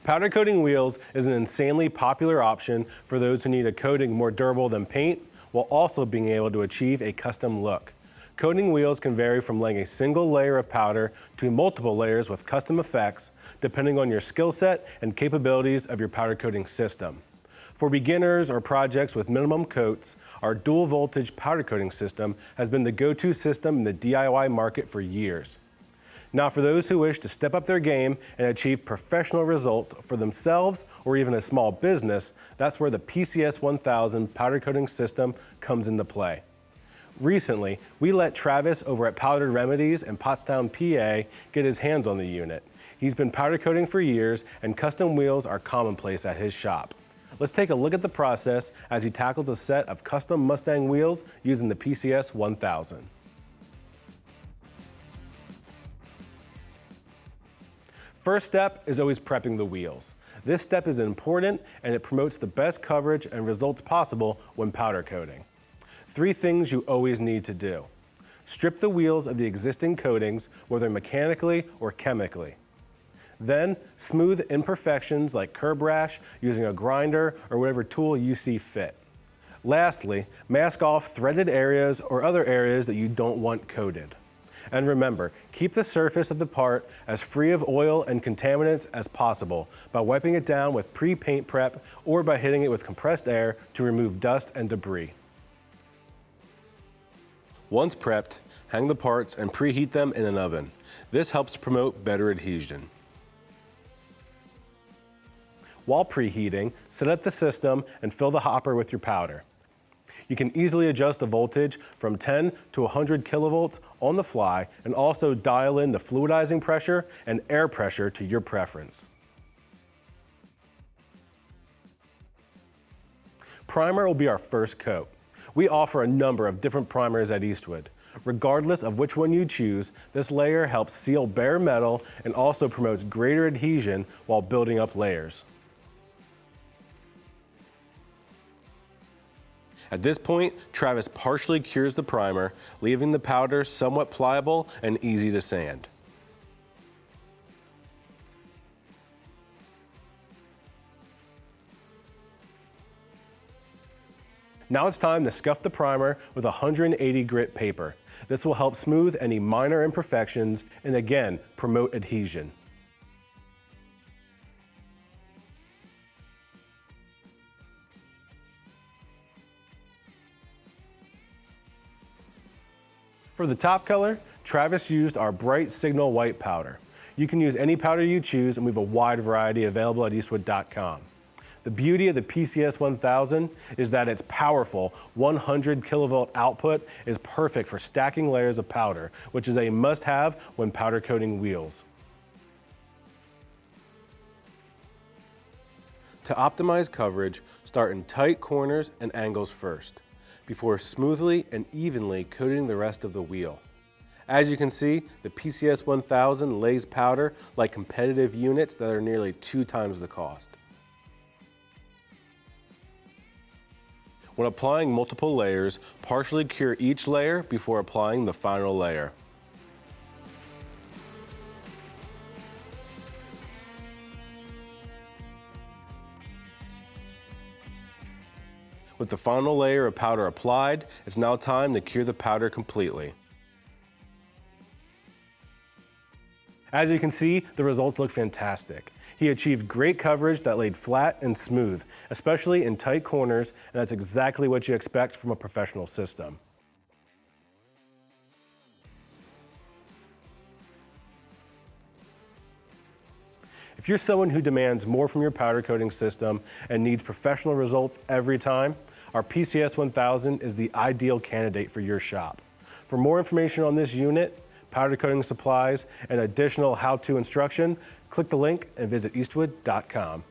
Powder coating wheels is an insanely popular option for those who need a coating more durable than paint, while also being able to achieve a custom look. Coating wheels can vary from laying a single layer of powder to multiple layers with custom effects, depending on your skill set and capabilities of your powder coating system. For beginners or projects with minimum coats, our dual voltage powder coating system has been the go-to system in the DIY market for years. Now, for those who wish to step up their game and achieve professional results for themselves or even a small business, that's where the PCS-1000 powder coating system comes into play. Recently, we let Travis over at Powder'd Remedies in Pottstown, PA, get his hands on the unit. He's been powder coating for years, and custom wheels are commonplace at his shop. Let's take a look at the process as he tackles a set of custom Mustang wheels using the PCS-1000. First step is always prepping the wheels. This step is important and it promotes the best coverage and results possible when powder coating. 3 things you always need to do. Strip the wheels of the existing coatings, whether mechanically or chemically. Then, smooth imperfections like curb rash using a grinder or whatever tool you see fit. Lastly, mask off threaded areas or other areas that you don't want coated. And remember, keep the surface of the part as free of oil and contaminants as possible by wiping it down with pre-paint prep or by hitting it with compressed air to remove dust and debris. Once prepped, hang the parts and preheat them in an oven. This helps promote better adhesion. While preheating, set up the system and fill the hopper with your powder. You can easily adjust the voltage from 10 to 100 kilovolts on the fly and also dial in the fluidizing pressure and air pressure to your preference. Primer will be our first coat. We offer a number of different primers at Eastwood. Regardless of which one you choose, this layer helps seal bare metal and also promotes greater adhesion while building up layers. At this point, Travis partially cures the primer, leaving the powder somewhat pliable and easy to sand. Now it's time to scuff the primer with 180 grit paper. This will help smooth any minor imperfections and again, promote adhesion. For the top color, Travis used our bright signal white powder. You can use any powder you choose, and we have a wide variety available at Eastwood.com. The beauty of the PCS-1000 is that its powerful 100 kilovolt output is perfect for stacking layers of powder, which is a must-have when powder coating wheels. To optimize coverage, start in tight corners and angles first, before smoothly and evenly coating the rest of the wheel. As you can see, the PCS-1000 lays powder like competitive units that are nearly 2 times the cost. When applying multiple layers, partially cure each layer before applying the final layer. With the final layer of powder applied, it's now time to cure the powder completely. As you can see, the results look fantastic. He achieved great coverage that laid flat and smooth, especially in tight corners, and that's exactly what you expect from a professional system. If you're someone who demands more from your powder coating system and needs professional results every time, our PCS-1000 is the ideal candidate for your shop. For more information on this unit, powder coating supplies, and additional how-to instruction, click the link and visit Eastwood.com.